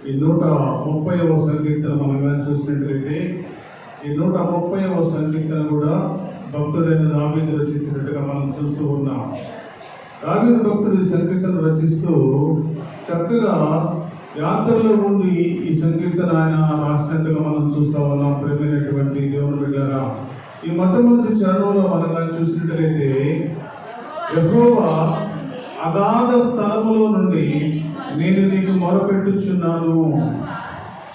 ఈ 130వ సంకీర్తన మనం కానీ చూసినట్లయితే ఈ 130వ సంకీర్తన కూడా భక్తుడైన దావీదు రచించినట్టుగా మనం చూస్తూ ఉన్నాం. దావీదు భక్తుడు ఈ సంకీర్తన రచిస్తూ చక్కగా యాత్రలో ఉండి ఈ సంకీర్తన ఆయన రాసినట్టుగా మనం చూస్తూ ఉన్నాం. ప్రేమైనటువంటి దేవుని బిడ్డలారా, ఈ మొట్టమొదటి చరణంలో మనం కానీ చూసినట్లయితే యెహోవా అగాధ స్థలములో నుండి నేను నీకు మొరపెట్టుచున్నాను.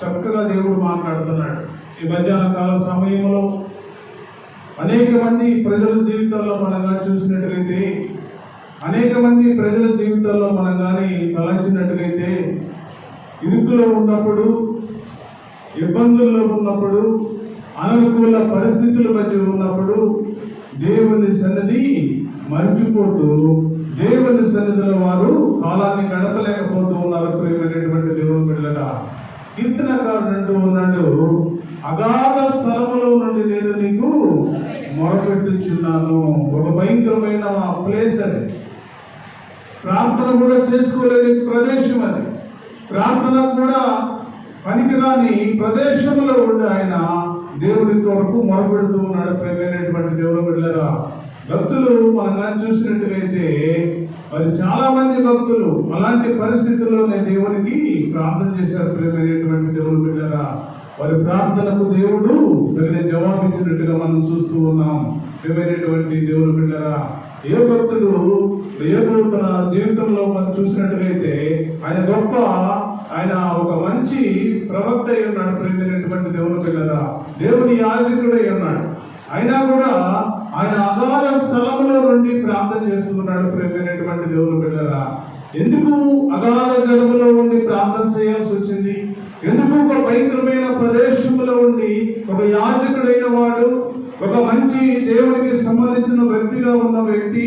చక్కగా దేవుడు మాట్లాడుతున్నాడు. ఈ మధ్యాహ్న కాల సమయంలో అనేక మంది ప్రజల జీవితాల్లో మనం కానీ చూసినట్లయితే, అనేక మంది ప్రజల జీవితాల్లో మనం కానీ తలంచినట్లయితే, ఇరుకులో ఉన్నప్పుడు, ఇబ్బందుల్లో ఉన్నప్పుడు, అననుకూల పరిస్థితుల మధ్య ఉన్నప్పుడు దేవుని సన్నిధి మర్చిపోతూ దేవుని సన్నిధిలో వారు కాలాన్ని గడపలేకపోతూ ఉన్నారు. ప్రియమైనటువంటి దేవుని బిడ్డలారా, కీర్తనకారుడు అంటూ ఉన్నాడు, అగాధ స్థలములో నుండి నేను నీకు మొరపెట్టుచున్నాను. ఒక భయంకరమైన ప్లేస్ అది. ప్రార్థన కూడా చేసుకోలేని ప్రదేశం అది. ప్రార్థన కూడా పనికిరాని ప్రదేశంలో ఉండి ఆయన దేవుడి కొరకు మొరపెడుతూ ఉన్నాడు. ప్రియమైనటువంటి దేవుని బిడ్డలారా, భక్తులు మనం చూసినట్టుగైతే మరి చాలా మంది భక్తులు అలాంటి పరిస్థితుల్లోనే దేవునికి ప్రార్థన చేశారు. ప్రియమైనటువంటి దేవుని బిడ్డలారా, వారి ప్రార్థనకు దేవుడు తగిన జవాబిచ్చినట్టుగా మనం చూస్తూ ఉన్నాం. ప్రియమైనటువంటి దేవుని బిడ్డలారా, ఏ భక్తుడు తన జీవితంలో మనం చూసినట్టుగైతే ఆయన ఒక మంచి ప్రవక్త అయి ఉన్నాడు. ప్రియమైనటువంటి దేవుని బిడ్డలారా, దేవుని యాజకుడై ఉన్నాడు. అయినా కూడా ఆయన అగాధ స్థలంలో నుండి ప్రార్థన చేస్తున్నాడు. ప్రియమైనటువంటి దేవుని బిడ్డలారా, ఎందుకు అగాధ జలములో ఉండి ప్రార్థన చేయాల్సి వచ్చింది? ఎందుకు ఒక భయంకరమైన ప్రదేశంలో ఉండి ఒక యాజకుడైన వాడు, ఒక మంచి దేవునికి సంబంధించిన వ్యక్తిగా ఉన్న వ్యక్తి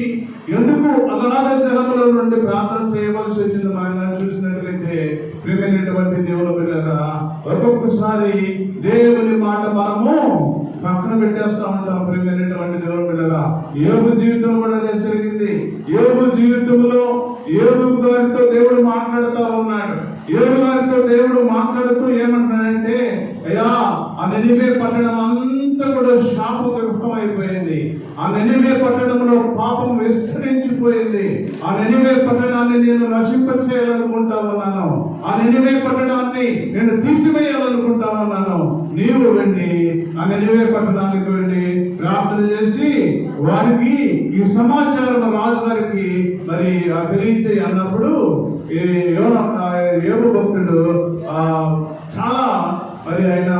ఎందుకు అగాధ జలములో నుండి ప్రార్థన చేయవలసి వచ్చింది? మనం చూసినట్లయితే ప్రియమైనటువంటి దేవుని బిడ్డలారా, ఒక్కొక్కసారి దేవుని మాట మనము పక్కన పెట్టేస్తా ఉంటాం. ప్రియమైనటువంటి దేవుని బిడ్డలారా, యోబు జీవితం కూడా అదే జరిగింది. యోబు జీవితంలో యోబు గారితో దేవుడు మాట్లాడుతూ ఉన్నాడు. యోబు గారితో దేవుడు మాట్లాడుతూ ఏమంటాడంటే, అయ్యా, ఆ నినివే పట్టణం అంతా కూడా శాపగ్రస్తం అయిపోయింది. ఆ నినివే పట్టణంలో పాపం విస్తరించిపోయింది. ఆ నినివే పట్టణాన్ని నేను నశింపచేయాలనుకుంటా ఉన్నాను. ఆ నినివే పట్టణాన్ని నేను తీసివేయాలనుకుంటా ఉన్నాను. నీవు వెళ్ళి ఆ నినివే పట్టణానికి వెళ్ళి ప్రార్థన చేసి వారికి ఈ సమాచారం రాజుగారికి మరి తెలియచేయి అన్నప్పుడు యోబు భక్తుడు చాలా మరి ఆయన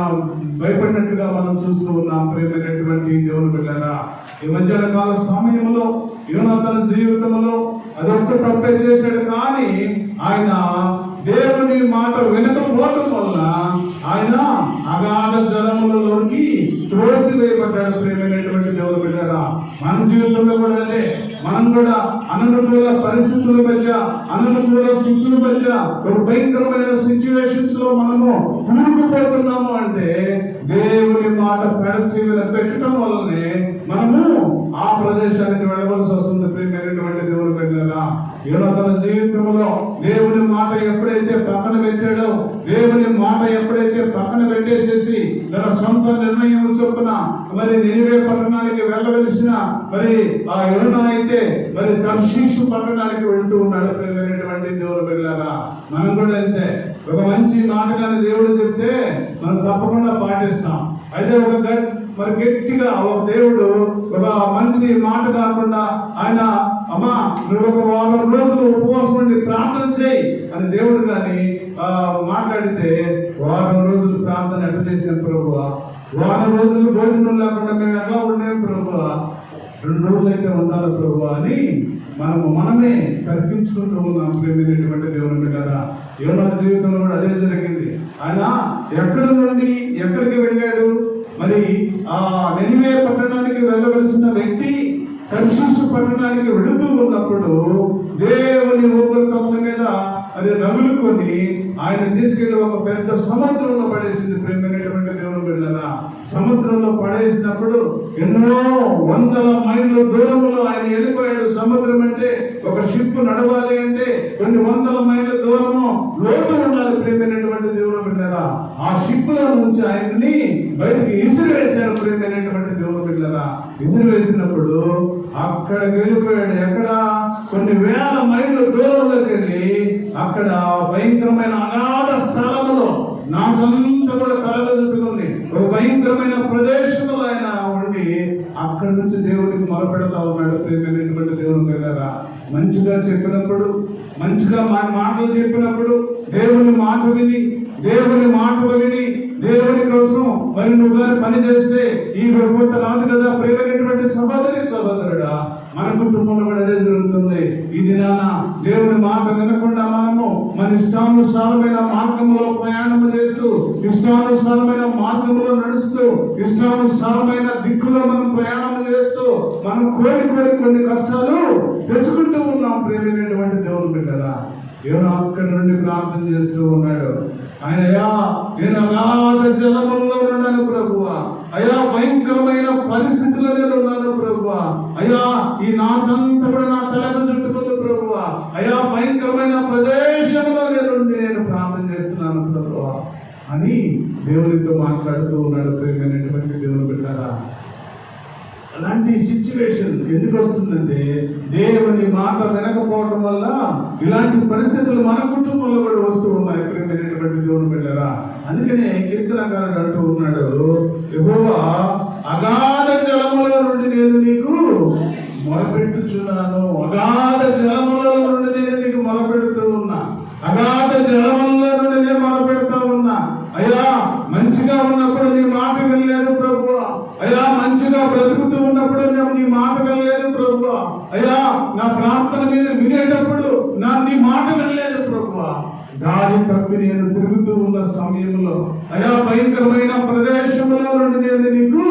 భయపడినట్టుగా మనం చూస్తూ ఉన్నాం. ప్రియమైనటువంటి దేవుని బిడ్డలారా, ఈ మధ్యాహ్న కాల సమయంలో యోనాతాను జీవితంలో అదొక్క తప్పే చేశాడు, కానీ ఆయన దేవుని మాట వినకపోవటం వల్ల ఆయన అగాధ జలములలోకి త్రోసివేయబడ్డాడు. ప్రియమైనటువంటి దేవుని బిడ్డలారా, మన జీవితంలో కూడా అదే. మనం కూడా అననుకూల పరిస్థితుల మధ్య, అననుకూల స్థితుల మధ్య, ఒక భయంకరమైన సిచ్యువేషన్స్ లో మనము కూరుకుపోతున్నాము అంటే దేవుని మాట పెడచెవిన పెట్టడం వల్లనే మనము ఆ ప్రదేశానికి వెళ్ళవలసి వస్తుంది. ప్రియమైనటువంటి దేవుని బిడ్డలారా, యోనాతాను జీవితంలో దేవుని మాట ఎప్పుడైతే పక్కన పెట్టాడో, దేవుని మాట ఎప్పుడైతే పక్కన పెట్టేసేసి తన సొంత నిర్ణయం చొప్పున మరి నినివే పట్టణానికి వెళ్ళవలసిన మరి ఆ యోనా అయితే మరి తర్షీషు పట్టణానికి వెళ్తూ ఉన్నాడు. ప్రియమైనటువంటి దేవుని బిడ్డలారా, మనం కూడా అంతే. ఒక మంచి మాట కానీ దేవుడు చెప్తే మనం తప్పకుండా పాటిస్తాం. అయితే మరి గట్టిగా ఒక దేవుడు ఒక మంచి మాట కాకుండా ఆయన, అమ్మా నువ్వు ఒక వారం రోజులు ఉపవాసం ఉండి ప్రార్థన చేయి అని దేవుడు కానీ మాట్లాడితే, వారం రోజులు ప్రార్థన ఎట్లా చేసాం ప్రభువా? వారం రోజులు భోజనం లేకుండా మేము ఎట్లా ఉండేం ప్రభువా? 2 రోజులు అయితే ఉండాలి ప్రభువా అని మనమే తర్కించుకుంటూ ఉన్నాం. ప్రియమైనటువంటి దేవుని బిడ్డలారా, యోనా జీవితంలో కూడా అదే జరిగింది. ఆయన ఎక్కడి నుండి ఎక్కడికి వెళ్ళాడు? మరి ఆ నినివే పట్టణానికి వెళ్ళవలసిన వ్యక్తి తర్షీషు పట్టణానికి వెళుతూ ఉన్నప్పుడు దేవుని ఉపరితలం మీద అది రగులుకొని ఆయన తీసుకెళ్లి ఒక పెద్ద సముద్రంలో పడేసింది. ప్రియమైనటువంటి దేవుని బిడ్డలారా, సముద్రంలో పడేసినప్పుడు ఎన్నో వందల మైళ్ళ దూరంలో ఆయన వెళ్ళిపోయాడు. సముద్రం అంటే ఒక షిప్ నడవాలి అంటే కొన్ని వందల మైళ్ళ దూరము లోతు ఉండాలి. ప్రియమైనటువంటి దేవుని బిడ్డలారా. ఆ షిప్ లో నుంచి ఆయన్ని బయటికి విసిరివేశారు ప్రియమైనటువంటి దేవుని బిడ్డలారా. విసిరివేసినప్పుడు అక్కడ వెళ్ళిపోయాడు. ఎక్కడ? కొన్ని వేల మైళ్ళు దూరంలోకి వెళ్ళి అక్కడ భయంకరమైన అగాధ స్థలములో నాచంతా కూడా తలగా చుట్టుకుంది. ఒక భయంకరమైన ప్రదేశంలో ఆయన ఉండి అక్కడి నుంచి దేవుడికి మొరపెడతా ఉన్నాడు ప్రియమైనటువంటి దేవుని బిడ్డలారా. మంచిగా చెప్పినప్పుడు, మంచిగా మాటలు చెప్పినప్పుడు, దేవుని మాటలు విని దేవుని కోసం మరి నువ్వు గారు పని చేస్తే ఈ ప్రభుత్వం రాదు కదా. ప్రియమైనటువంటి సహోదరుడా, మన కుటుంబంలో కూడా అదే జరుగుతుంది. ఈ దినాన దేవుని మాట వినకుండా మనము మన ఇష్టానుసారమైన మార్గంలో ప్రయాణం చేస్తూ, ఇష్టానుసారమైన మార్గంలో నడుస్తూ, ఇష్టానుసారమైన దిక్కులో మనం ప్రయాణం చేస్తూ మనం కోరి కొన్ని కష్టాలు తెచ్చుకుంటూ ఉన్నాం ప్రియమైనటువంటి దేవుని బిడ్డలారా. ఎవరు అక్కడి నుండి ప్రార్థన చేస్తూ ఉన్నాడు. ఆయన, అయ్యా నేను అగాధ జలముల్లో ఉన్నాను ప్రభువా, అయ్యా భయంకరమైన పరిస్థితుల్లో నేను ఉన్నాను ప్రభువా, అయ్యా ఈ నాచంతా కూడా నా తలకు చుట్టుకుంది ప్రభువా, అయ్యా భయంకరమైన ప్రదేశంలో నేను ప్రార్థన చేస్తున్నాను ప్రభువా అని దేవునితో మాట్లాడుతూ ఉన్నాడు ప్రియమైనటువంటి దేవుని బిడ్డలారా. అలాంటి సిచ్యువేషన్ ఎందుకు వస్తుందంటే దేవుని మాట వినకపోవడం వల్ల ఇలాంటి పరిస్థితులు మన కుటుంబంలో కూడా వస్తూ ఉన్నాయి ప్రియమైనటువంటి దేవుని బిడ్డలారా. అందుకనే కీర్తనకారుడు అంటూ ఉన్నాడు, యెహోవా అగాధ జలములో నుండి నేను నీకు మొరపెట్టుచున్నాను. అగాధ జలములో నుండి నేను నీకు మొరపెడుతూ ఉన్నా. అగాధ జలములో నుండి నేను మొరపెడుతూ ఉన్నా. అయ్యా మంచిగా ఉన్నప్పుడు నీ మాట వినలేదు ప్రభువా, అయ్యా మంచిగా బ్రతుకుతూ ఉన్నప్పుడు నీ మాట వినలేదు ప్రభువా, అయ్యా నా ప్రార్థన మీద వినేటప్పుడు నీ మాట వినలేదు ప్రభువా. దారి తప్పి నేను తిరుగుతూ ఉన్న సమయంలో, అయ్యా భయంకరమైన ప్రదేశంలో నుండి నేను నీకు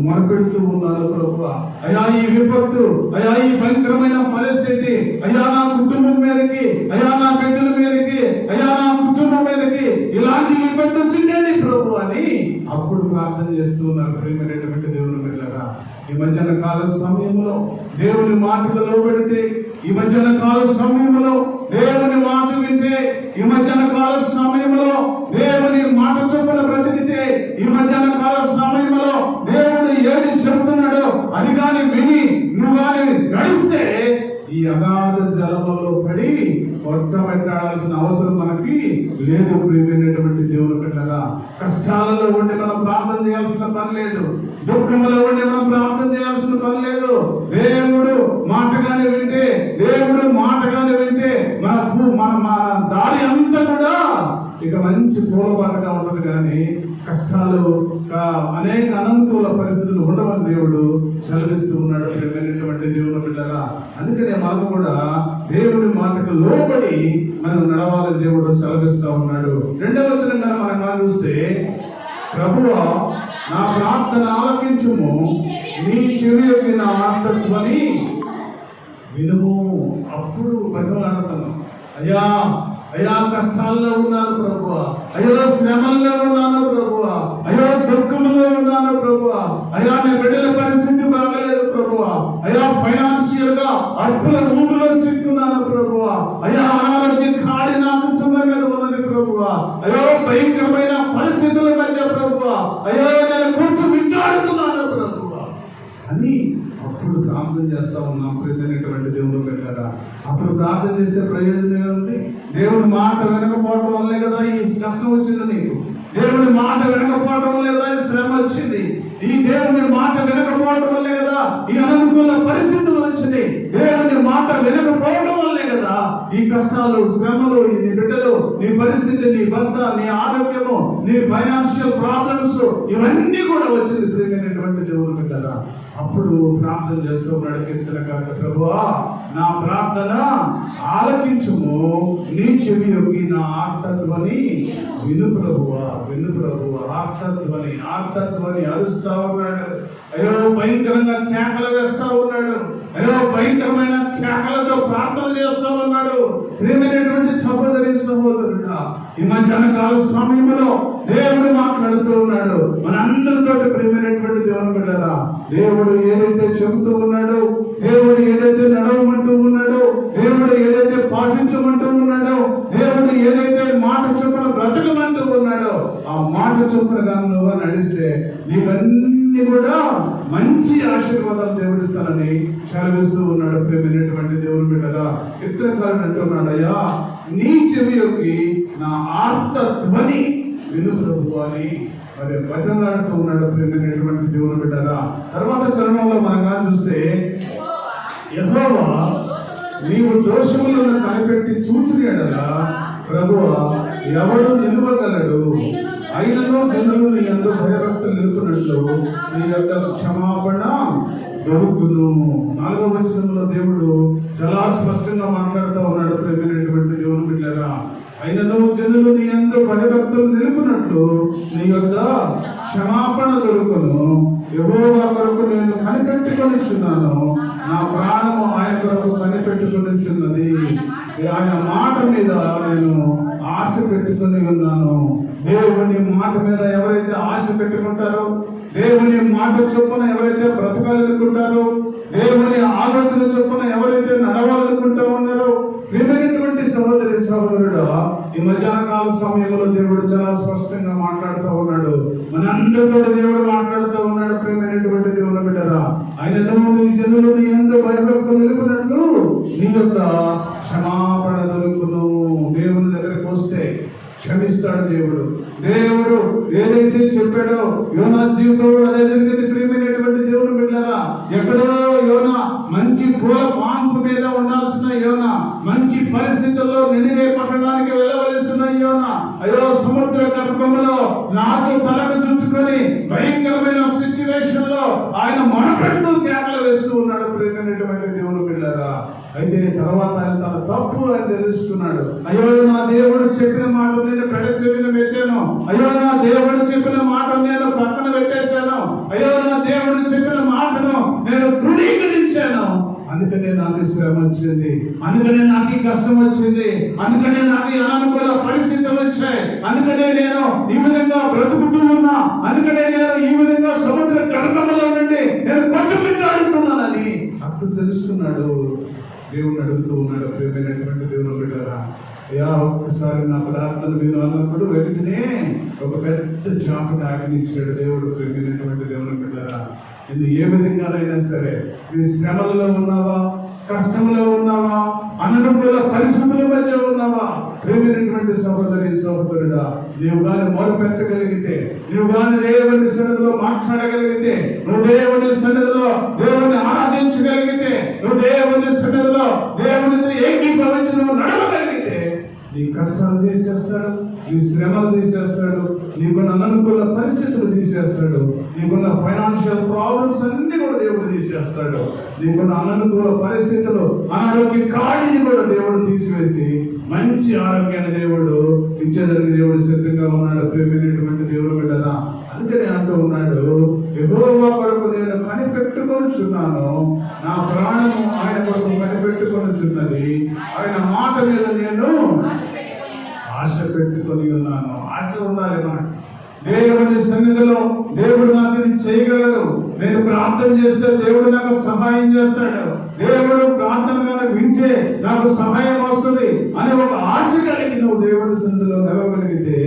మొరపెడుతూ ఉన్నాను ప్రభువా. అయ్యా ఈ విపత్తు, అయ్యా ఈ భయంకరమైన పరిస్థితి, అయ్యా నా కుటుంబం మీదకి, అయ్యా నా బిడ్డల మీదకి, అయ్యా నా కుటుంబం మీదకి ఇలాంటి విపత్తు వచ్చిందండి ప్రభు అని అప్పుడు ప్రార్థన చేస్తూ ఉన్నారు ప్రియమైనటువంటి దేవుని బిడ్డలారా. ఈ మధ్యాహ్న కాల సమయంలో దేవుని మాటకు లోబడితే, ఈ మధ్యాహ్న కాల సమయంలో దేవుని మాట వింటే, ఈ మధ్యాహ్న కాల సమయంలో దేవుని మాట చొప్పున బ్రతికితే, ఈ మధ్యాహ్న కాల సమయంలో దేవుడు ఏది చెబుతున్నాడో అది కానీ విని నువ్వు కానీ నడిస్తే ఈ అగాధ జలములో పడి కొట్టబెట్టాల్సిన అవసరం మనకి లేదు ప్రియమైనటువంటి దేవుని బిడ్డలారా. కష్టాలలో ఉండి మనం ప్రార్థన చేయాల్సిన పని లేదు. దుఃఖంలో ఉండి మనం ప్రార్థన చేయాల్సిన పని లేదు. దేవుడు మాటగానే వింటే మన దారి అంతా కూడా ఇక మంచి పూలబాటగా ఉంటది. కానీ కష్టాలు, అనేక అనుకూల పరిస్థితులు ఉండవని దేవుడు సెలవిస్తూ ఉన్నాడు ప్రియమైనటువంటి దేవుని బిడ్డలారా. అందుకనే మనం కూడా దేవుడి మాటకు లోబడి మనం నడవాలని దేవుడు సెలవిస్తూ ఉన్నాడు. 2వ వచనంగా మనం చూస్తే, ప్రభువా నా ప్రార్థన ఆలకించుము, నీ చెవి యొక్క నా ఆర్తత్వాన్ని వినుము. అప్పుడు బతిమలాడుతాను, అయ్యా కష్టాల్లో ఉన్నాను ప్రభువా, అయ్యో శ్రమల్లో ఉన్నాను ప్రభువా, అయ్యో దుఃఖంలో ఉన్నాను ప్రభువా, అయ్యా నా బిడ్డల పరిస్థితి బాగలేదు ప్రభువా, అయ్యా ఫైనాన్షియల్ గా అప్పుల ఊపిలో చిక్కున్నాను ప్రభువా, అయ్యా అనారోగ్యం కాడి నా కుటుంబం మీద ఉన్నది ప్రభువా, అయ్యో భయంకరమైన పరిస్థితుల మధ్య ప్రభువా, అయ్యో నేను కొంచెం విచారుతున్నాను ప్రభువా అని అప్పుడు ప్రార్థన చేస్తా ఉన్నాం ప్రియమైనటువంటి దేవుని బిడ్డలారా. అప్పుడు ప్రార్థన చేస్తే ప్రయోజనం ఏముంది? దేవుని మాట వినకపోవడం వల్లే కదా ఈ కష్టం వచ్చింది నీకు. దేవుని మాట వినకపోవడం వల్లే కదా ఈ శ్రమ వచ్చింది. ఈ దేవుని మాట వినకపోవడం వల్లే కదా ఈ అనుకూల పరిస్థితులు వచ్చింది. దేవుని మాట వినకపోవడం వల్లే కదా ఈ కష్టాలు, శ్రమలు, నీ బిడ్డలు, నీ పరిస్థితి, నీ భర్త, నీ ఆరోగ్యము, నీ ఫైనాన్షియల్ ప్రాబ్లమ్స్ ఇవన్నీ కూడా వచ్చింది ప్రియమైనటువంటి దేవుని బిడ్డలారా. అప్పుడు ప్రార్థన చేస్తూ ఉన్నాడు కీర్తనకారుడు, ప్రభువా నా ప్రార్థన ఆలకించుము, నీ చెవి యొగ్గి నా ఆర్తధ్వని విను ప్రభువా. ఆర్తధ్వని అరుస్తా ఉన్నాడు. అయ్యో భయంకరంగా కేకలు వేస్తా ఉన్నాడు. అయ్యో భయంకరమైన కేకలతో ప్రార్థన చేస్తా ఉన్నాడు. ప్రియమైనటువంటి సహోదరుడా, ఈ మధ్యాహ్న కాల సమయంలో దేవుడు మాట్లాడుతూ ఉన్నాడు మనందరితో. ప్రియమైనటువంటి దేవుని బిడ్డలారా, దేవుడు ఏదైతే చెబుతూ ఉన్నాడో, దేవుడు ఏదైతే నడవమంటూ ఉన్నాడో, దేవుడు ఏదైతే పాటించమంటూ ఉన్నాడో, దేవుడు ఏదైతే మాట చొప్పున చొప్పున కానీ నువ్వు నడిస్తే నీవన్నీ కూడా మంచి ఆశీర్వాదాలు దేవుడిస్తానని సెలవిస్తూ ఉన్నాడు. ప్రేమైనటువంటి దేవుని బిడ్డగా కీర్తనకారుడు అంటున్నాడు, అయ్యా నీ చెవిలోకి నా ఆర్త ధ్వని విను ప్రభువా అని మరి వచనాడుతూ ఉన్నాడు. ప్రేమైనటువంటి దేవుని బిడ్డగా తర్వాత చరణంలో మనం కానీ చూస్తే, యెహోవా నీవు దోషములను కనిపెట్టి చూచునేడలా ప్రభువా ఎవడు నిలువగలడు? అయినను జనులు నీ యందు భయభక్తులు నిలుపునట్లు నీ యొక్క క్షమాపణ దొరుకును. 4వ వచనంలో దేవుడు చాలా స్పష్టంగా మాట్లాడుతూ ఉన్నాడు. ప్రేమైనటువంటి దేవుని బిడ్డలారా, అయినను జనులు నీ యందు భయభక్తులు నిలుపునట్లు నీ యొక్క క్షమాపణ దొరుకును. యెహోవా కొరకు నేను కనిపెట్టుకొనిచున్నాను, నా ప్రాణము ఆయన కొరకు కనిపెట్టుకొనిచున్నది. ఆయన మాట మీద నేను ఆశ పెట్టుకుని ఉన్నాను. దేవుని మాట మీద ఎవరైతే ఆశ పెట్టుకుంటారో, దేవుని మాట చొప్పున ఎవరైతే బ్రతకాలనుకుంటారో, దేవుని ఆలోచన చొప్పున ఎవరైతే నడవాలనుకుంటూ ఉన్నారో, ప్రియమైనటువంటి సహోదరి సహోదరుడు, ఈ మధ్యాహ్న కాల సమయంలో దేవుడు చాలా స్పష్టంగా మాట్లాడుతూ ఉన్నాడు. మనందరితో దేవుడు మాట్లాడుతూ ఉన్నాడు. ప్రియమైనటువంటి దేవుని బిడ్డరా, ఆయన జనులు నీ యందు భయభక్తులు నిలుపునట్లు నీ యొక్క క్షమాపణ దొరుకును. దేవుని దగ్గరికి వస్తే క్షమిస్తాడు దేవుడు. దేవుడు ఏదైతే చెప్పాడో యోనా జీవితంలో అదే జరిగింది. ప్రియమైనటువంటి దేవుని బిడ్డలారా, ఎక్కడో యోనా మంచి పూల పాంపు మీద ఉండాల్సిన యోనా, మంచి పరిస్థితుల్లో నినివే పట్టణానికి వెళ్ళవలసిన యోనా, అయ్యో సముద్ర గర్భంలో నాచు తలకు చుట్టుకొని భయంకరమైన సిచ్యువేషన్ లో ఆయన మొనపెడుతూ కేకలు వేస్తూ ఉన్నాడు. ప్రియమైనటువంటి దేవుని బిడ్డలారా, అయితే తర్వాత ఆయన తన తప్పు అని తెలుసుకున్నాడు. అయ్యో నా దేవుడు చెప్పిన మాట నేను పెడ చెవిన పెట్టాను, అయ్యో నా దేవుడు చెప్పిన మాట నేను పక్కన పెట్టేశాను, అయ్యో నా దేవుడు చెప్పిన మాటను నేను ధృవీకరించాను, అందుకనే నాకు శ్రమ వచ్చింది, అందుకనే నాకు ఈ కష్టం వచ్చింది, అందుకనే నాకు ఈ అనానుకూల పరిస్థితులు వచ్చాయి, అందుకనే నేను ఈ విధంగా బ్రతుకుతూ ఉన్నా, అందుకనే నేను ఈ విధంగా సముద్ర గర్భంలో నుండి నేను కొట్టుమిట్టాడుతున్నానని అప్పుడు తెలుసుకున్నాడు. దేవుని అడుగుతూ ఉన్నాడు. ప్రియమైనటువంటి దేవుని బిడ్డలారా, అయ్యా ఒక్కసారి నా ప్రార్థన మీరు అన్నప్పుడు వెంటనే ఒక పెద్ద చాపను ఆజ్ఞించాడు దేవుడు. ప్రియమైనటువంటి దేవుని బిడ్డలారా, ఇది ఏ విధంగానైనా సరే, నీ శ్రమలలో ఉన్నావా, కష్టంలో ఉన్నావా, అననుకూల పరిస్థితుల మధ్య ఉన్నావా, ప్రియమైనటువంటి సహోదరి సహోదరుడా, నీవు గాని మొరపెట్టగలిగితే, నీవు గాని దేవుని సన్నిధిలో మాట్లాడగలిగితే, నువ్వు దేవుని సన్నిధిలో దేవుని ఆరాధించగలిగితే, నువ్వు దేవుని సన్నిధిలో దేవునితో ఏకీభవించి నువ్వు నడవగలిగితే, నీ కష్టాలు తీసేస్తాడు, నీ శ్రమలు తీసేస్తాడు, నీకున్న అననుకూల పరిస్థితులు తీసేస్తాడు, నీకున్న ఫైనాన్షియల్ ప్రాబ్లమ్స్ అన్ని కూడా దేవుడు తీసేస్తాడు, నీకున్న అననుకూల పరిస్థితులు అనారోగ్య కాడిని కూడా దేవుడు తీసివేసి మంచి ఆరోగ్యాన్ని దేవుడు ఇచ్చేదానికి దేవుడు సిద్ధంగా ఉన్నాడు. ప్రేమైనటువంటి దేవుడు బిడ్డరా, అందుకని అంటూ ఉన్నాడు, యెహోవా కొరకు నేను కనిపెట్టుకొనిచున్నాను, నా ప్రాణము ఆయన కొరకు కనిపెట్టుకొనిచున్నది, ఆయన మాట మీద నేను ఆశ పెట్టుకొని ఉన్నాను. ఆశ ఉండాలి మనకు. దేవుని సన్నిధిలో దేవుడు నాకు ఇది చేయగలరు, నేను ప్రార్థన చేస్తే దేవుడు నాకు సహాయం చేస్తాడు, దేవుడు ప్రార్థన కనుక వింటే నాకు సహాయం వస్తుంది అనే ఒక ఆశ కలిగి నువ్వు దేవుడి సన్నిధిలో నిలవగలిగితే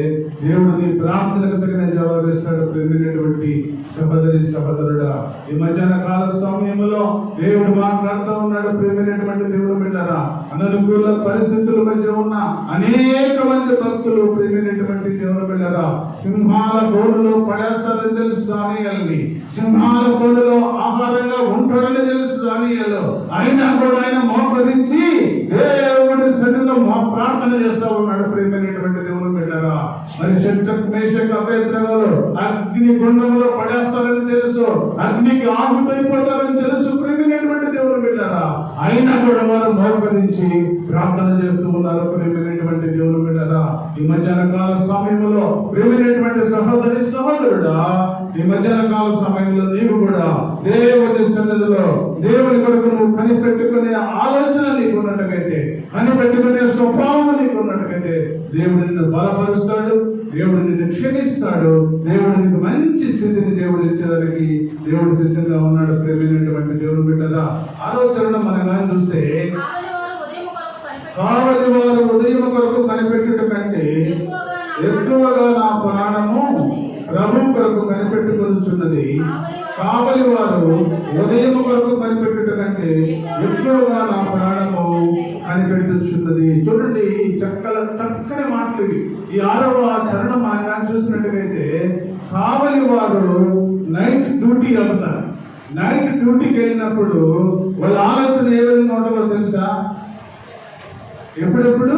దేవుడు నీ ప్రార్థనకు తగిన జవాబిస్తాడు. ప్రేమైనటువంటి సహోదరి సహోదరుడా, ఈ మధ్యాహ్న కాల సమయంలో దేవుడు మాట్లాడుతూ ఉన్నాడు. ప్రేమైనటువంటి దేవుడు బిడ్డరా, అననుకూల పరిస్థితుల మధ్య ఉన్న అనేక మంది భక్తులు ప్రేమైనటువంటి దేవుడు బిడ్డరా సింహాల గోడులో పడేస్తారని తెలుసు దానియేలుని, సింహాల గోడులో ఆహారంగా ఉంటాడని తెలుసు దానియేలు, అయినా కూడా ఆయన మోకరించి దేవుడి సన్నిధిలో ప్రార్థన చేస్తూ ఉన్నాడు. ప్రేమైనటువంటి దేవుడు బిడ్డరా, మరి షడ్రక్ మేషక్ అబేద్నెగోలు అగ్ని గుండంలో పడేస్తారని తెలుసు, అగ్నికి ఆహుతైపోతారని తెలుసు. ప్రేమైనటువంటి దేవుడు బిడ్డరా, అయినా కూడా వారు మోకరించి ప్రార్థన చేస్తూ ఉన్నారు. ప్రేమైనటువంటి దేవుడు బిడ్డరా, ఈ మధ్యాహ్న కాల సమయంలో ప్రేమైనటువంటి సహోదరి సహోదరుడా, ఈ మధ్యాహ్న కాల సమయంలో నీవు కూడా దేవుని సన్నిధిలో దేవుని కొరకు నువ్వు కనిపెట్టుకునే ఆలోచన నీకు ఉన్నట్టుగైతే, కనిపెట్టుకునే స్వభావం నీకు ఉన్నట్టుగైతే దేవుడు నిన్ను బలపరుస్తాడు, దేవుడు నిన్ను క్షమిస్తాడు, దేవుడు నీకు మంచి స్థితిని దేవుడు ఇచ్చేదానికి దేవుడు సిద్ధంగా ఉన్నాడు. ప్రేమైనటువంటి దేవుని బిడ్డలా, ఆలోచన మనం చూస్తే కావలి వారు ఉదయం కొరకు కనిపెట్టుట కంటే ఎక్కువగా నా ప్రాణము ప్రభు కొరకు కనిపెట్టుకొనుచున్నది. కావలి వారు ఉదయం కొరకు కనిపెట్టుట కంటే ఎక్కువగా నా ప్రాణము కనిపెట్టుచున్నది. చూడండి, చక్కని మాటలు ఇవి. ఈ 6వ చరణం ఆయన చూసినట్టుగైతే కావలి వారు నైట్ డ్యూటీ వెళ్తారు. నైట్ డ్యూటీకి వెళ్ళినప్పుడు వాళ్ళ ఆలోచన ఏ విధంగా ఉంటుందో తెలుసా? ఎప్పుడెప్పుడు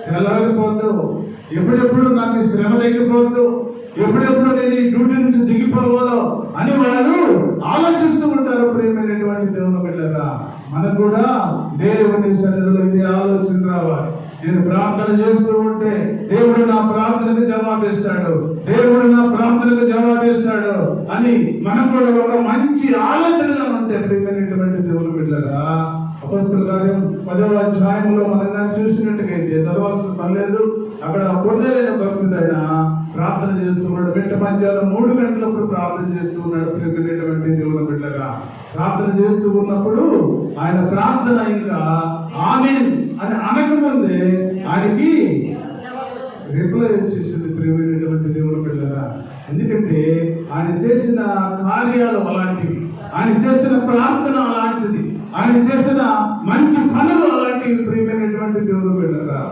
తెల్లవారిపోద్దు, ఎప్పుడెప్పుడు నాకు శ్రమ లేకపోద్దు, ఎప్పుడెప్పుడు నేను ఈ డ్యూటీ నుంచి దిగిపోవాలో అని వాళ్ళు ఆలోచిస్తూ ఉంటారు. ప్రియమైనటువంటి దేవుని బిడ్డలారా, మనకు కూడా దేవుని సన్నిధిలో ఇదే ఆలోచన రావాలి. నేను ప్రార్థన చేస్తూ ఉంటే దేవుడు నా ప్రార్థనకు జవాబిస్తాడు, దేవుడు నా ప్రార్థనకు జవాబిస్తాడు అని మనకు కూడా ఒక మంచి ఆలోచనగా ఉంటే ప్రియమైనటువంటి దేవుని బిడ్డలారా, అపొస్తలుల కార్యం 10వ అధ్యాయంలో మనం చూసినట్టుగైతే చదవాల్సిన పని లేదు. అక్కడ కొన్నేరైన భక్తుడైన ప్రార్థన చేస్తున్నాడు. మిట్ట మధ్యాహ్నం 3 గంటలప్పుడు ప్రార్థన చేస్తూ ఉన్నాడు. ప్రియమైనటువంటి దేవుని బిడ్డలారా, ప్రార్థన చేస్తూ ఉన్నప్పుడు ఆయన ప్రార్థన ఇంకా ఆమేన్ అని అనకముందే ఆయనకి రిప్లై వచ్చేసింది. ప్రియమైనటువంటి దేవుని బిడ్డలారా, ఎందుకంటే ఆయన చేసిన కార్యాలు అలాంటివి, ఆయన చేసిన ప్రార్థన అలాంటిది, ఆయన చేసిన మంచి పనులు అలాంటివి. ప్రియమైనటువంటి దేవుని బిడ్డలారా,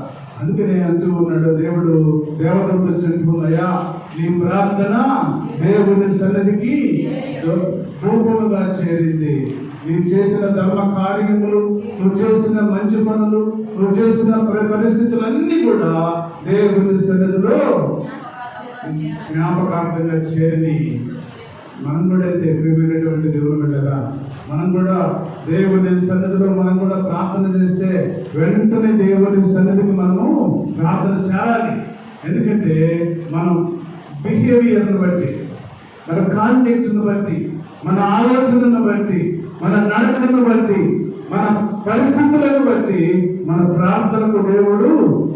అందుకనే అంటూ ఉన్నాడు దేవుడు దేవతలతో చెప్పుకున్నాయా, నీ ప్రార్థన దేవుని సన్నిధికి ధూపముగా చేరింది. నీవు చేసిన ధర్మ కార్యములు, నువ్వు చేసిన మంచి పనులు, నువ్వు చేసిన పరిస్థితులన్నీ కూడా దేవుని సన్నిధిలో జ్ఞాపకార్థంగా చేరి మనం కూడా అయితే ప్రియమైనటువంటి దేవుని బిడ్డలారా, మనం కూడా దేవుని సన్నిధిలో మనం కూడా ప్రార్థన చేస్తే వెంటనే దేవుని సన్నిధికి మనము ప్రార్థన చేయాలి. ఎందుకంటే మనం బిహేవియర్ను బట్టి, మన కాంటాక్ట్ను బట్టి, మన ఆలోచనను బట్టి, మన నడకను బట్టి, మన పరిస్థితులను బట్టి మన ప్రార్థనకు దేవుడు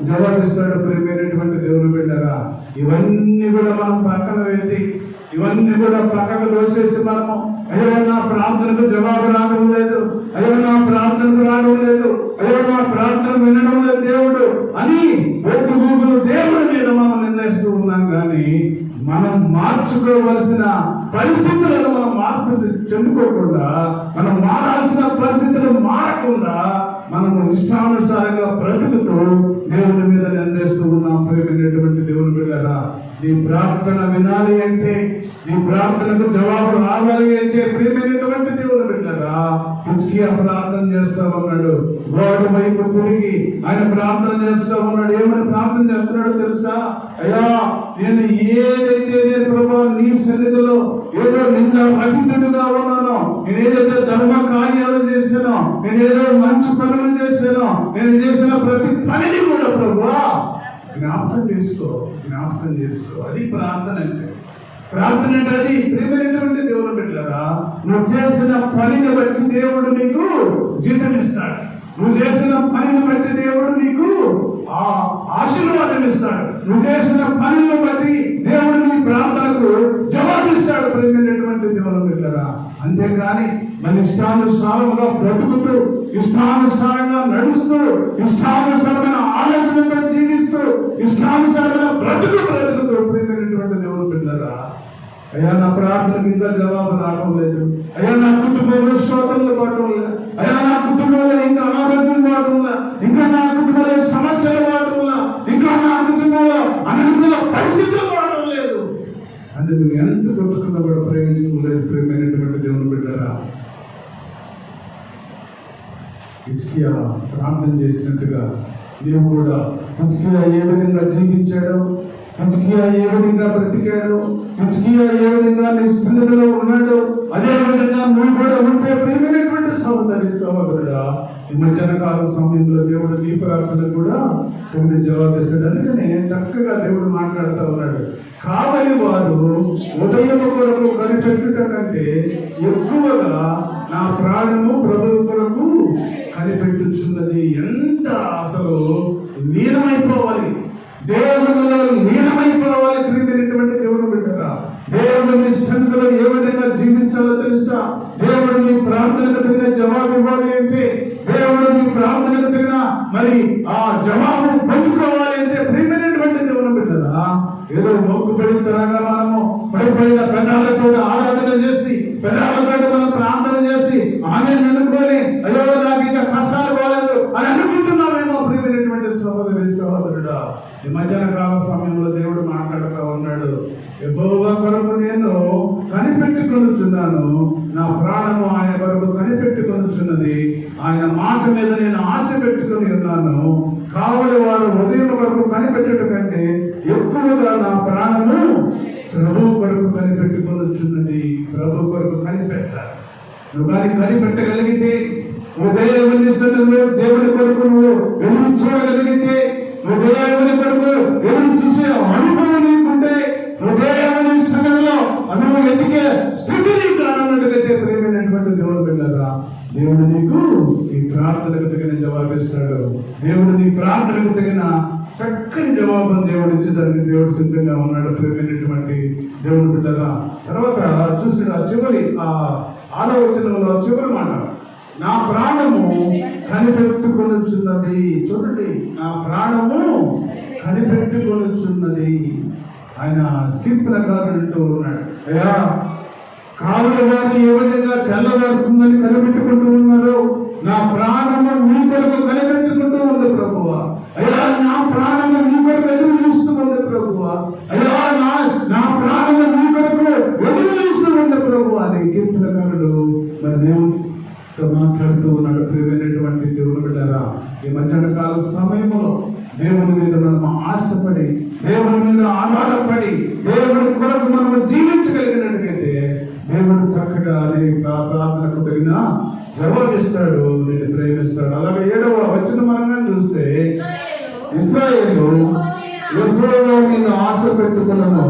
జవాబిస్తాడు. ప్రియమైనటువంటి దేవుని బిడ్డలారా, ఇవన్నీ కూడా మనం పక్కన పెట్టి, ఇవన్నీ కూడా పక్కకు దోసేసి మనము అయ్యో నా ప్రార్థనకు జవాబు రావడం లేదు, అయ్యో నా ప్రార్థనకు రావడం లేదు, అయ్యో నా ప్రార్థన వినడం లేదు దేవుడు అని ఒట్టు గూగులు దేవుడి మీద మనం నిర్ణయిస్తూ ఉన్నాం. కానీ మనం మార్చుకోవలసిన పరిస్థితులను మనం మార్పు చెందుకోకుండా, మనం మారాల్సిన పరిస్థితులు మారకుండా మనము ఇష్టానుసారంగా బ్రతుకుతూ దేవుని మీద నిర్ణయిస్తూ ఉన్నాం. ప్రియమైనటువంటి దేవుని బిడ్డలారా, నీ ప్రార్థన వినాలి అంటే, నీ ప్రార్థనకు జవాబు రావాలి అంటే ప్రియమైనటువంటి దేవుని బిడ్డలారా, హిజ్కియా ప్రార్థన చేస్తా ఉన్నాడు. గోడ వైపు తిరిగి ఆయన ప్రార్థన చేస్తా ఉన్నాడు. ఏమని ప్రార్థన చేస్తున్నాడో తెలుసా? అయ్యా, నేను ఏదైతే ప్రభు నీ సన్నిధిలో ఏదో నిన్న రహితుడుగా ఉన్నానో, నేను ఏదైతే ధర్మ కార్యాలు చేశానో, నేను ఏదో మంచి పనులు చేశానో, నేను చేసిన ప్రతి పనిని కూడా ప్రభువా జ్ఞాపకం చేసుకో, జ్ఞాపకం చేసుకో. అది ప్రార్థన అంటే. ప్రార్థన అంటే అది. ప్రియమైనటువంటి దేవుని బిడ్డలారా, నువ్వు చేసిన పనిని బట్టి దేవుడు నీకు జీతం ఇస్తాడు. నువ్వు చేసిన పనిని బట్టి దేవుడు నీకు ఆశీర్వాదం ఇస్తాడు. నువ్వు చేసిన పనిని బట్టి దేవుడు నీ ప్రార్థనకు జవాబిస్తాడు. ప్రియమైనటువంటి దేవుని బిడ్డలారా, అంతేకాని మన ఇష్టానుసారంగా బ్రతుకుతూ, ఇష్టానుసారంగా నడుస్తూ, ఇష్టానుసారమైన ఆలోచనతో జీవిస్తూ, ఇష్టానుసారమైన బ్రతుకుతూ ప్రియమైనటువంటి దేవుని బిడ్డలారా, అయ్యా నా ప్రార్థనకు ఇంకా జవాబు రావడం లేదు, అయ్యా నా కుటుంబంలో శోధనలు పడటం లేదు, అయ్యా నా కుటుంబంలో ఇంకా అనారోగ్యం వాడటం లేదు, ఇంకా నా కుటుంబంలో సమస్యలు వాడటం లేదు, ఇంకా నా కుటుంబంలో అనుకూల పరిస్థితులు వాడడం లేదు అంటే నువ్వు ఎంత కొట్టుకున్నా కూడా ప్రయోజనం లేదు. ప్రియమైనటువంటి దేవుని బిడ్డలారా, హిజ్కియా ప్రార్థన చేసినట్టుగా నీవు కూడా హిజ్కియా ఏ విధంగా జీవించాడో, హిజ్కియా ఏ విధంగా బ్రతికాడు, హిజ్కియా ఏ విధంగా నీ సన్నిధిలో ఉన్నాడు, అదే విధంగా నువ్వు కూడా ఉంటే ప్రియమైనటువంటి సహోదరుడా, ఈ మధ్యాహ్న కాల సమయంలో దేవుడు నీ ప్రార్థన కూడా కొన్ని జవాబిస్తాడు. అందుకనే చక్కగా దేవుడు మాట్లాడుతూ ఉన్నాడు. కావలి వారు ఉదయం కొరకు కనిపెట్టుట కంటే ఎక్కువగా నా ప్రాణము ప్రభువు కొరకు కనిపెట్టుచున్నది. ఎంత అసలు లీనమైపోవాలి, దేవునిలో లీనమైపోవాలి. ప్రియమైనటువంటి దేవుని బిడ్డరా, దేవుని సన్నిధిలో ఏ విధంగా జీవించాలో తెలుసా? దేవుడు నీ ప్రార్థనకు తగిన జవాబు ఇవ్వాలి అంటే, దేవుడు నీ ప్రార్థనకు తగిన మరి ఆ జవాబు పొందుకోవాలి అంటే ప్రియమైనటువంటి దేవుని బిడ్డరా, ఏదో మొక్కుబడితనంగా మనము పడిపోయిన పెదాలతో ఆరాధన చేసి, పెదాలతో మనం ప్రార్థన చేసి ఆమె అనుకోని అయ్యో నాకు ఇంకా కష్టాలు పోలేదు అని అనుకుంటున్నామేమో. ప్రియమైనటువంటి సహోదరి సహోదరుడా, ఈ మధ్యాహ్న కాల సమయంలో దేవుడు మాట్లాడుతూ ఉన్నాడు, యెహోవా కొరకు నేను కనిపెట్టుకొనుచున్నాను, నా ప్రాణము ఆయన కొరకు కనిపెట్టుకొనుచున్నది, ఆయన మాట మీద నేను ఆశ పెట్టుకొని ఉన్నాను. కావలి వారు ఉదయం కొరకు కనిపెట్టుట కంటే ఎక్కువగా నా ప్రాణము ప్రభు కొరకు కనిపెట్టుకొనుచున్నది. ప్రభు కొరకు కనిపెట్టాలి. నువ్వు కానీ కనిపెట్టగలిగితే, దేవుని సన్నిధిలో దేవుని కొరకు నువ్వు ఎదురు చూడగలిగితే, దేవుని కొరకు ఎదురు చూసే అనుభవం నీకుంటే, దేవుని సన్నిధిలో నువ్వు వెతికే స్థితి నీకు అన్నట్టుగైతే, ప్రేమైనటువంటి దేవుడు వెళ్ళారా, దేవుడు నీకు ఈ ప్రార్థనకు తగిన జవాబిస్తాడు. దేవుడు నీ ప్రార్థనకు తగిన చక్కని జవాబును దేవుడు ఇచ్చేదానికి దేవుడు సిద్ధంగా ఉన్నాడు. ప్రేమైనటువంటి దేవుడు బిడ్డరా, తర్వాత చూసిన చివరి 6వ వచనంలో చివరి మాట, నా ప్రాణము కనిపెట్టుకొనుచున్నది. చూడండి, నా ప్రాణము కనిపెట్టుకొనుచున్నది. ఆయన కీర్తనకారుడు అంటూ ఉన్నాడు, అయ్యా కావుల వారి ఏ విధంగా తెల్లవారుతుందని కనిపెట్టుకుంటూ ఉన్నారు, నా ప్రాణము నీ కొరకు కనిపెట్టుకుంటూ ఉంది ప్రభువా. అయ్యా నా ప్రాణము నీ కొరకు ఎదురు చూస్తూ ఉంది ప్రభువా. అయ్యా నా ప్రాణము నీ కొరకు ఎదురు చూస్తూ ఉంది ప్రభువా అని కీర్తనకారుడు మరి దేవునితో మాట్లాడుతూ ఉన్నాడు. ప్రియమైనటువంటి దేవుని బిడ్డలారా, ఈ మధ్యాహ్న కాల సమయంలో దేవుని మీద మనం ఆశపడి, దేవుని మీద ఆధారపడి, దేవుని కొరకు మనం జీవించగలిగినట్టుగైతే దేవుడు చక్కగా నీ ప్రార్థనకు తగిన జవాబిస్తాడు, నేను ప్రేమిస్తాడు. అలాగే 7వ వచనం మనం చూస్తే, ఇశ్రాయేలు యెహోవా మీద ఆశ పెట్టుకున్నాను,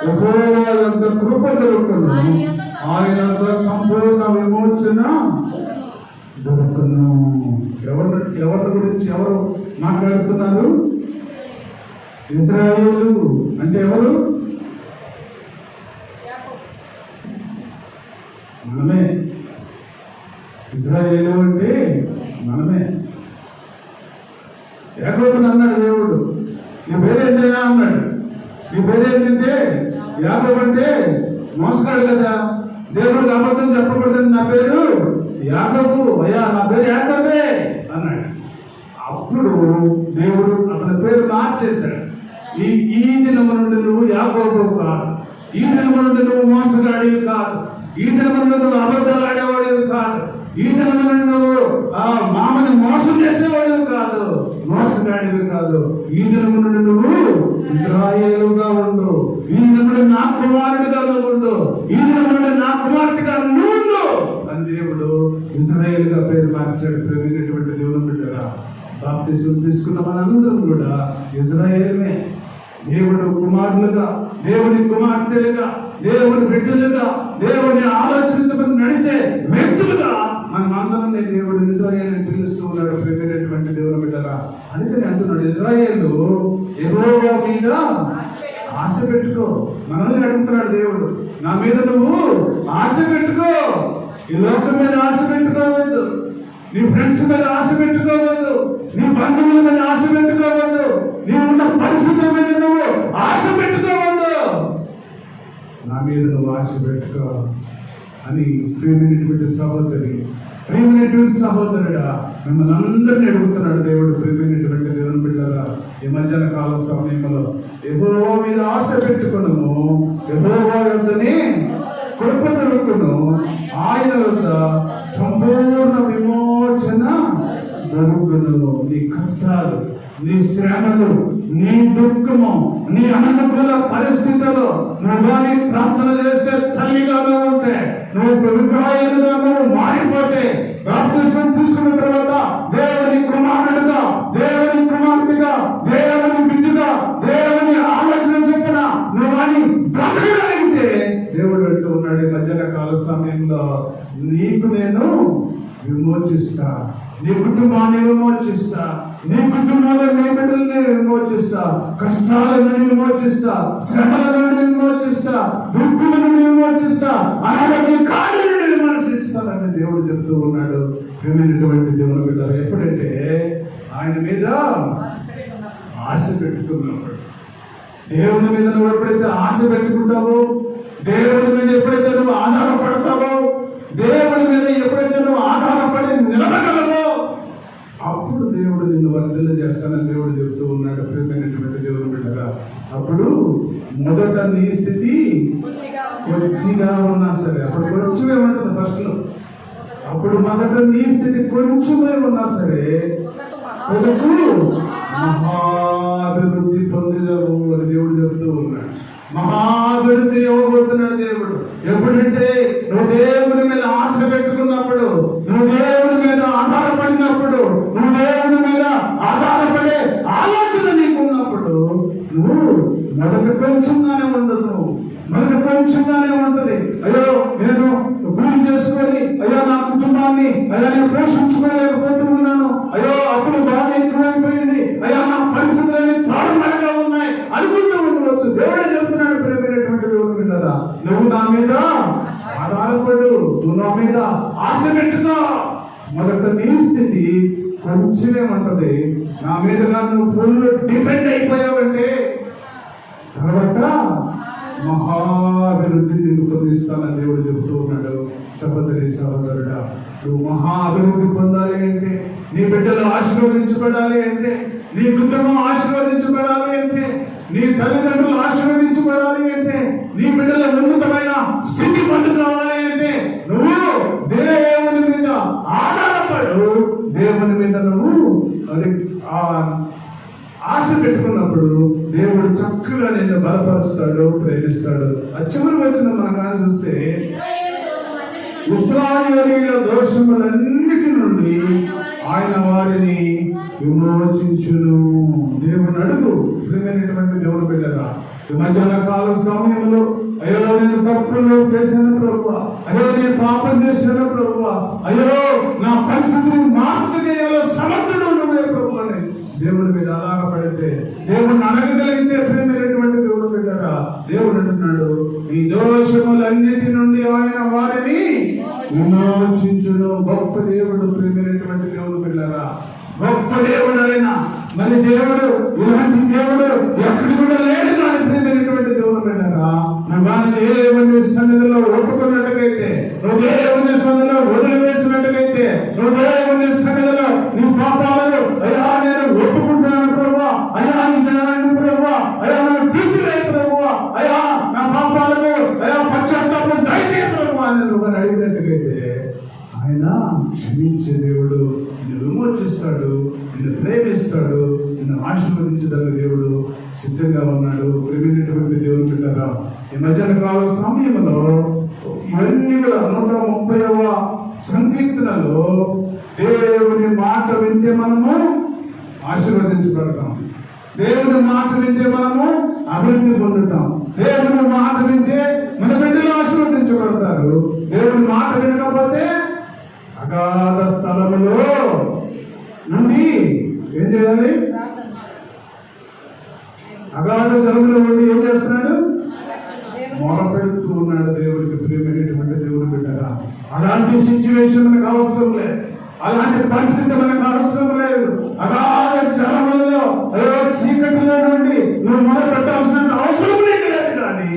యెహోవా యొక్క కృప దొరుకును, ఆయన యొక్క సంపూర్ణ విమోచన దొరుకును. ఎవరి గురించి ఎవరు మాట్లాడుతున్నారు? ఇశ్రాయేలు అంటే ఎవరు? మనమే. ఇశ్రాయేలు అంటే మనమే. యాకోబుని అన్నాడు దేవుడు, నీ పేరేంటయ్యా అన్నాడు. నీ పేరేంటంటే యాకోబు అంటే మోసగాడు కదా, దేవుడికి అబద్ధం చెప్పకూడదని నా పేరు యాకోబు, అయ్యా నా పేరు యాకోబే అన్నాడు. అప్పుడు దేవుడు అతని పేరు మార్చేశాడు. ఈ దినము నుండి నువ్వు యాకోబు కాదు, ఈ దినము నుండి నువ్వు మోసగాడివి కాదు, ఈ దినము నుండి నువ్వు అబద్ధాలు ఆడేవాడివి కాదు, ఈ దినము నుండి నువ్వు మామని మోసం చేసేవాడివి కాదు, మోసగాడివి కాదు, ఈ దినము నుండి నువ్వు ఇశ్రాయేలుగా ఉండు, ఈ దినము నుండి నా కుమారుడిగా నువ్వు ఉండు, ఈ దినము నుండి నా కుమార్తెగా నువ్వు ఉండు అని దేవుడు ఇశ్రాయేలుగా పేరు మార్చాడు. ప్రేమైనటువంటి దేవుని బిడ్డరా, బాప్తిస్మం తీసుకున్న మనందరం కూడా ఇశ్రాయేలునే. దేవుడు కుమారులుగా, దేవుని కుమార్తెలుగా, దేవుని బిడ్డలుగా, దేవుని ఆలోచించమని నడిచే వ్యక్తులుగా మనం అందరం దేవుడు ఇశ్రాయేలుని పిలుస్తూ ఉన్నాడు. ప్రేమైనటువంటి దేవుని బిడ్డరా, అందుకని అంటున్నాడు, ఇశ్రాయేలు యెహోవా మీద ఆశ పెట్టుకో. మనల్ని అడుగుతున్నాడు దేవుడు, నా మీద నువ్వు ఆశ పెట్టుకో. ఈ లోకం మీద ఆశ పెట్టుకోవద్దు, నీ ఫ్రెండ్స్ మీద ఆశ పెట్టుకోవద్దు, నీ బంధువుల మీద ఆశ పెట్టుకోవద్దు, నీవు ఉన్న పరిస్థితుల మీద నువ్వు ఆశ పెట్టుకోవద్దు, నా మీద నువ్వు ఆశ పెట్టుకో అని ప్రియమైనటువంటి సహోదరి, ప్రియమైనటువంటి సహోదరుడా, మిమ్మల్ని అందరినీ అడుగుతున్నాడు దేవుడు. ప్రియమైనటువంటి దేవుని బిడ్డలారా, ఈ మధ్యాహ్న కాల సమయంలో యెహోవా మీద ఆశ పెట్టుకున్నాము, యెహోవా యొద్దనే కృప దొరుకును, ఆయన వద్ద సంపూర్ణ విమోచన దొరుకును. నీ కష్టాలు, నీ శ్రమలు, నీ దుఃఖము, నీ అననుకూల పరిస్థితుల్లో నువ్వు కానీ ప్రార్థన చేసే తల్లిగానే ఉంటే, నువ్వు ఇశ్రాయేలుగా నువ్వు మారిపోతే, బాప్తిస్మం తీసుకున్న తర్వాత దేవుని కుమారుడుగా, దేవుని కుమార్తెగా, దేవుని బిడ్డగా, దేవుని ఆలోచన చెప్పిన నువ్వు కానీ బ్రతకగలిగితే, దేవుడు అంటూ ఉన్నాడు ఈ మధ్యాహ్న కాల సమయంలో, నీకు నేను విమోచిస్తా, నీ కుటుంబాన్ని విమోచిస్తా, నీ కుటుంబంలో నీ బిడ్డల్ని విమోచిస్తా, కష్టాల నుండి విమోచిస్తా, శ్రమల నుండి విమోచిస్తా, దుఃఖుల నుండి విమోచిస్తా, అనారోగ్య కార్యాల నుండి విమోచిస్తానని దేవుడు చెప్తూ ఉన్నాడు. ప్రియమైనటువంటి దేవుని బిడ్డలు, ఎప్పుడంటే ఆయన మీద ఆశ పెట్టుకున్నప్పుడు, దేవుని మీద నువ్వు ఎప్పుడైతే ఆశ పెట్టుకుంటావో, దేవుడి మీద ఎప్పుడైతే నువ్వు ఆధారపడతావో, దేవుడి మీద ఎప్పుడైతే నువ్వు ఆధారపడి నిలబడగలవో, అప్పుడు దేవుడు నిన్ను వర్ధన చేస్తానని దేవుడు చెప్తూ ఉన్నాడు. ప్రియమైనటువంటి దేవుడు బిడ్డగా, అప్పుడు మొదట నీ స్థితి కొద్దిగా ఉన్నా సరే, అప్పుడు కొంచెమే ఉంటుంది ఫస్ట్ లో. అప్పుడు మొదట నీ స్థితి కొంచెమే ఉన్నా సరే కొడుకు మహాభివృద్ధి పొందిదవు అని దేవుడు చెప్తూ ఉన్నాడు. మహాభివృద్ధి ఇవ్వబోతున్నాడు దేవుడు. ఎప్పుడంటే నువ్వు దేవుని మీద ఆశ పెట్టుకున్నప్పుడు, నువ్వు దేవుని మీద ఆధారపడినప్పుడు, నువ్వు దేవుని మీద ఆధారపడే ఆలోచన నీకు ఉన్నప్పుడు, నువ్వు మొదటి కొంచెంగానే ఉండదు, మొదటి కొంచెంగానే ఉంటది. అయ్యో నేను కూలి చేసుకొని, అయ్యో నా కుటుంబాన్ని అయ్యా నేను పోషించుకోలేకపోతూ ఉన్నాను, అయ్యో అప్పుడు బాగా ఎక్కువైపోయింది, అయ్యా నా పరిస్థితులన్నీ దారుణంగా ఉన్నాయి అనుకుంటూ ఉండవచ్చు. దేవుడే చెప్తున్నాడు, ప్రేమైనటువంటి దేవుడు విన్నదా, నువ్వు నా మీద ఆధారపడు, నువ్వు నా మీద ఆశ పెట్టుకో. మొదట నీ స్థితి కొంచెమే ఉంటది, నా మీద నువ్వు ఫుల్ డిపెండ్ అయిపోయావంటే తర్వాత మహాభివృద్ధి నీకు పొందిస్తానని దేవుడు చెబుతూ ఉన్నాడు. సహోదరి సహోదరుడా, నువ్వు మహాభివృద్ధి పొందాలి అంటే, నీ బిడ్డలు ఆశీర్వదించబడాలి అంటే, నీ కుటుంబం ఆశీర్వదించబడాలి అంటే, నీ తల్లిదండ్రులు ఆశీర్వదించబడాలి అంటే, నీ బిడ్డల ఉన్నతమైన స్థితి పొందుకోవాలి అంటే, నువ్వు దేవుని మీద ఆధారపడు. దేవుని మీద నువ్వు ఆశ పెట్టుకున్నప్పుడు దేవుడు చక్కగా నిన్ను బలపరుస్తాడు, ప్రేమిస్తాడు. చివరి వచ్చిన మన కానీ చూస్తే, ఇశ్రాయేలీయుల దోషములన్నిటి నుండి ఆయన వారిని విమోచించును. దేవుని అడుగు. ప్రియమైనటువంటి దేవుడు బిడ్డగా, ఈ మధ్యాహ్న కాల సమయంలో అయ్యో నేను తప్పులు చేశాను ప్రభువా, అయ్యో నేను పాపం చేశాను ప్రభువా, అయ్యో నా పరిస్థితిని మార్చగల సమర్థుడు నువ్వే ప్రభు అని దేవుడి మీద ఆధారపడితే, దేవుడిని అడగగలిగితే, ప్రేమైనటువంటి దేవుడు బిడ్డగా, దేవుడు అంటున్నాడు, ఈ దోషములన్నిటి నుండి ఆయన వారిని విమోచించును. గొప్ప దేవుడు, ప్రేమైనటువంటి దేవుడు బిడ్డగా, గొప్ప దేవుడు ఆయన. మరి దేవుడు ఇలాంటి దేవుడు ఎక్కడి కూడా లేడు. కానీ ప్రియమైనటువంటి దేవుడు బిడ్డగా, నువ్వు కానీ దేవుని సన్నిధిలో ఒప్పుకున్నట్టుగైతే, నువ్వు దేవుని సన్నిధిలో వదిలివేసినట్టుగైతే, నువ్వు దేవుని సన్నిధిలో నీ పాపాలను అయ్యా నేను ఒప్పుకుంటున్నాను ప్రభువా, అయ్యా నీ జ్ఞానాన్ని ప్రభువా, అయ్యా నన్ను తీసివేయ ప్రభువా, అయ్యా నా పాపాలను అయ్యా పశ్చాత్తాపం దయచేయ ప్రభువా అని నువ్వు అడిగినట్టుగైతే, ఆయన క్షమించే దేవుడు, నిన్ను విమోచిస్తాడు, నిన్ను ప్రేమిస్తాడు, నిన్ను ఆశీర్వదించదగ్గ దేవుడు సిద్ధంగా ఉన్నాడు. ప్రేమైనటువంటి దేవుడు బిడ్డగా, ఈ మధ్యాహ్న కాల సమయంలో ఇవన్నీ కూడా 130వ సంకీర్తనలో దేవుని మాట వింటే మనము ఆశీర్వదించబడతాం, దేవుని మాట వింటే మనము అభివృద్ధి పొందుతాం, దేవుని మాట వింటే మన బిడ్డలు ఆశీర్వదించబడతారు. దేవుని మాట వినకపోతే అగాధ స్థలములో నుండి ఏం చేయాలి? అగాధ జలములో నుండి ఏం చేస్తున్నాడు? మొరపెడుతూ ఉన్నాడు దేవుడికి. ప్రియమైనటువంటి దేవుడు బిడ్డగా, అలాంటి సిచ్యువేషన్ మనకు అవసరం లేదు, అలాంటి పరిస్థితి మనకు అవసరం లేదు. అగాధ జలములలో చీకటిలో నుండి నువ్వు మొరపెట్టాల్సిన అవసరం లేదు. కానీ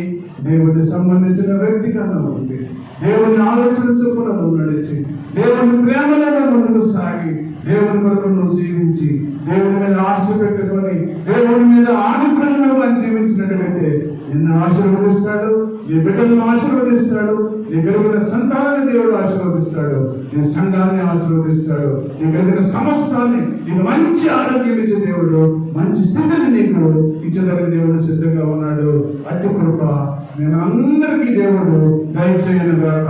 దేవుడికి సంబంధించిన వ్యక్తిగా ఉంది, దేవుని ఆలోచన చొప్పున నువ్వు నడిచి, దేవుని ప్రేమలను ముందుకు సాగి, దేవుని కొరకు నువ్వు జీవించి, దేవుని మీద ఆశ పెట్టుకొని, దేవుని మీద ఆనుకొని నువ్వు అని జీవించినట్లయితే నిన్ను ఆశీర్వదిస్తాడు, నీ బిడ్డలను ఆశీర్వదిస్తాడు, నీ కలిగిన సంతానాన్ని దేవుడు ఆశీర్వదిస్తాడు, నీ సంఘాన్ని ఆశీర్వదిస్తాడు, నీ కలిగిన సమస్తాన్ని నీకు మంచి ఆరోగ్యం ఇచ్చే దేవుడు, మంచి స్థితిని నీకు ఇచ్చదగిన దేవుడు సిద్ధంగా ఉన్నాడు. అట్టి కృప నేను అందరికీ దేవుడు దయచేయనుగాక.